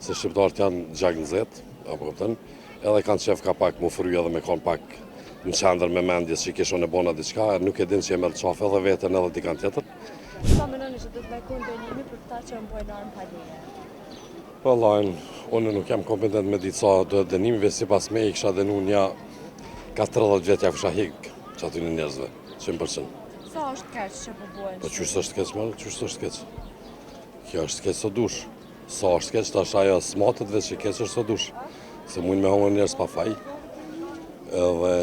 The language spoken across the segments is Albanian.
se shqiptarët janë gjaknëzet, apo kupton, edhe kanë qef ka pak më fry edhe me kanë pak në qendër me mendjes që kishon e bona diçka, nuk e din që e merr qafë edhe veten edhe dikant tjetër. Sa mendoni që do të vajkojnë dënimi për këta që mbojnë armë pa leje? Vallahi, unë nuk jam kompetent me ditë sa do dënimive, sipas me i kisha dënuar një 40 vjet ja kisha hik që aty në njerëzve, 100%. Sa është keq që po bëhen? Po qysh është keq, më? Qysh është keq? Kjo është keq së dush. Sa është keq, tash ajo smatet veç që keq është së dush. Se mund me hongër njerëz pa faj. Edhe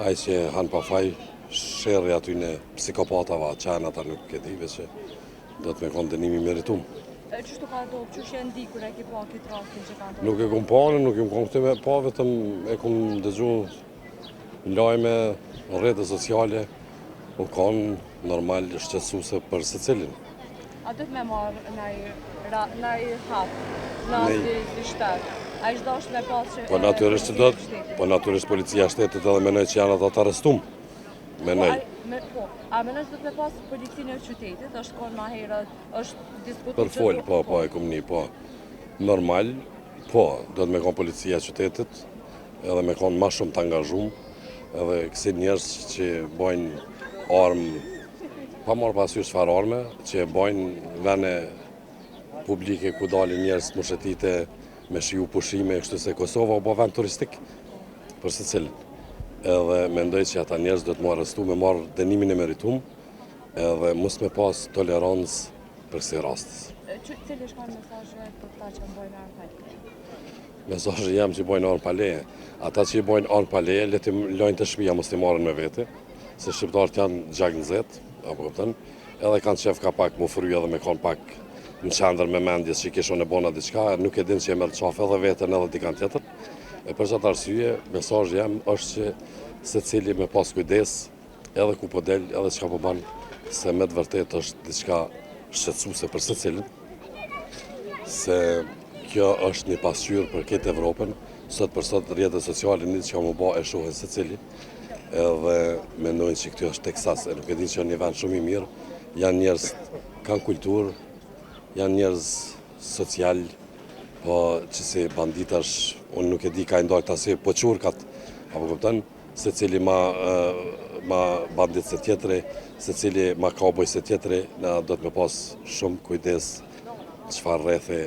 ai që han pa faj, sherrri aty në psikopatave, çan ata nuk e di, veç që do të me konë dënimi meritum. Qështu ka do, qësh e ndikur e ki pa këtë rastin që ka do? Nuk e kum pa, nuk e kum këtë me pa, vetëm e kum dëgju lajme në rrjetet sociale, u kanë normal shqetësuese për secilin. A do të me marrë nëj hap, në atë shtet? A ishtë dosh me pas që... Po natyrisht që do të, po natyrisht policia e shtetit edhe menoj që janë ata të arrestum. Menoj. A menoj që do të me pas policinë e qytetit, është konë ma herët, është diskutu që... Për folë, po, e kum një, po. Normal, po, do të me konë policia e qytetit, edhe me konë ma shumë të angazhum, edhe kësi njerës që bojnë armë, pa marrë pasysh çfarë arme, që bojnë vene publike ku dalin njerëz të mëshetite me shiu pushime, kështu se Kosova u bë vend turistik për secilin. Edhe mendoj që ata njerëz do të mu arrestu me marrë dënimin e meritum, edhe mos me pas tolerancë për kësaj rastës. Cili është kanë mesazhe për këta që mbojnë armë pa leje? Mesazhi jam që bojnë armë pa leje. Ata që i bojnë armë pa leje, le të lojnë të shtëpia, mos t'i marrin me vete, se shqiptarët janë gjaknëzet, apo kupton, edhe kanë qef ka pak më fry edhe me kanë pak në qendër me mendjes që kishon e bona diçka, nuk e din që e merr qafë edhe veten edhe dikant tjetër. E për çfarë arsye, mesazhi jam është që secili me pas kujdes edhe ku po del, edhe çka po bën, se me të vërtet është diçka shqetësuese për secilin. Se kjo është një pasqyrë për këtë Evropën, sot për sot rrjetet sociale një që ka më bë e shohin secili, edhe mendojnë që kjo është Teksas, e nuk e din që është një vend shumë i mirë, janë njerëz kanë kulturë, janë njerëz social, po që si banditash, unë nuk e di ka ndalë të po qurkat, apo kupton, se cili ma bandit se tjetëri, se cili ma kauboj se tjetëri, na do të me pas shumë kujdes çfarë rrethi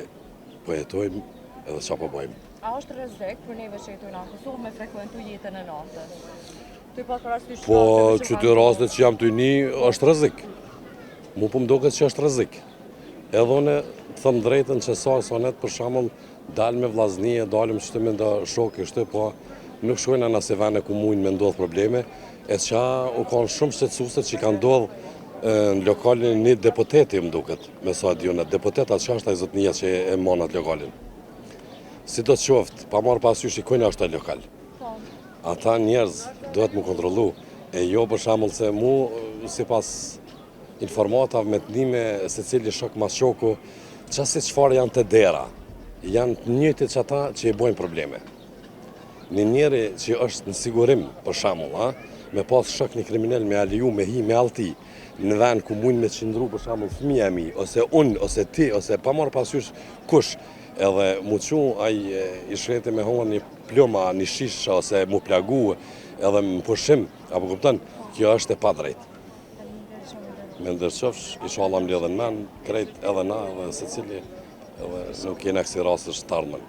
po jetojmë edhe çfarë po bëjmë. A është rrezik për neve që jetojnë në Kosovë me frekuentu jetën e natës? Po, që dy rastet që jam të një, është rrezik. Mu po m'doket që është rrezik. Edhe unë thëmë drejtën që sa net për shembull dalë me vllaznie, dalim që të me nda shokë, kështu, po nuk shkojnë anase vene ku mujnë me ndodhë probleme, e qa u kanë shumë shqetësuese që ka ndodhë në lokalin një deputeti më duket, me sa dionet, deputeta që është a i zotnia që e monat lokalin. Si do të qoftë, pa marrë pasysh i kujna është e lokal. Ata njerëz duhet mu kontrollu, e jo për shembull se mu, si pas informatave me të njime se cili shok mas shoku, qasi qëfar janë të dera, janë të njëjtit që ata që i bojnë probleme. Një njeri që është në sigurim, për shembull, me pas shok një kriminal me aliju, me hi, me alti, në vend ku mund me qëndru për shembull fëmija mi, ose unë, ose ti, ose pa marrë pasysh kush, edhe mu qu, ai i shreti me hongër një pluma, një shisha, ose mu plagu, edhe më pushim, apo kupton, kjo është e pa drejt. Me ndërqofsh, inshallah më lidhen men, krejt edhe na, edhe secili, edhe nuk jena kësi rastës të ardhmen.